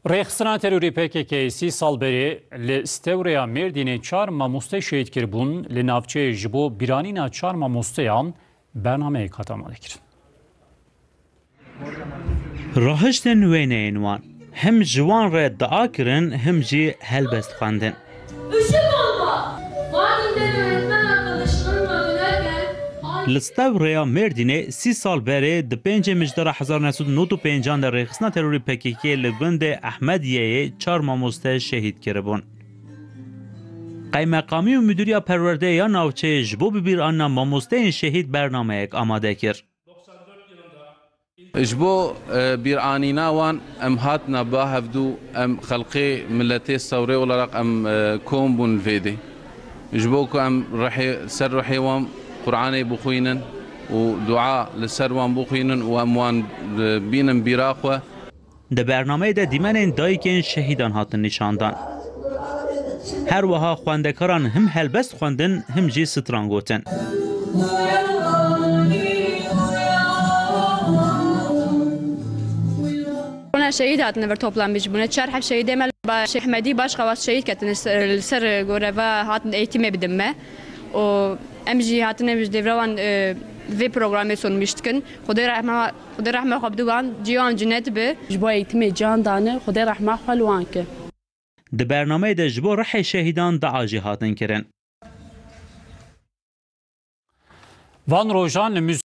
Rexsina terörü PKK-सी साल beri li Stewreya Mêrdînê 4 mamoste şehîd kiribûn li navçeyê ji bo bîranîna 4 mamosteyan bernameyek hatama dikirin. Rahiştên wêneyên wan hem ji wan re dua kirin hem jî helbest xwendin. Li Stewreya Mêrdînê 3 sal berê di 5 Mijdara 1995 de rêxistina terorî PKK li gundê Ehmediyeyê 4 mamoste şehîd kiribûn. Qaymeqamî û Müdîriya Perwerdeyê ya navçeyê ji bo bibîranîna mamosteyên şehîd bernameyek amade kir. Ji bo bîranîna wan em hatina bahevdû em xelkê milletê Stewrê olarak em kom bûn vêdê. Ji bo ku em ser rihê wan Kur'anê bixwînin û dua li ser wan bixwînin û em wan bînin bîra xwe. Di bernameyê de dîmenên dayîkên şehîdan hatin nîşandan. Her wiha xwendekaran him helbest xwendin him jî stran gotin. شهید هاتن ور toplanmış buna çar hep şehit emel Şeyh Ahmedi baş havas şehit katın ser göreve hatın eğitime bidemme o emji hatın emji devravan ve programı sunmuştun Xuday rahme xabdugan cihan cennet be jbo eğitime can dane Xuday rahme xalwan ke Di bernameyê de ji bo rihê şehîdan da jî hatin kirin. Van Rojan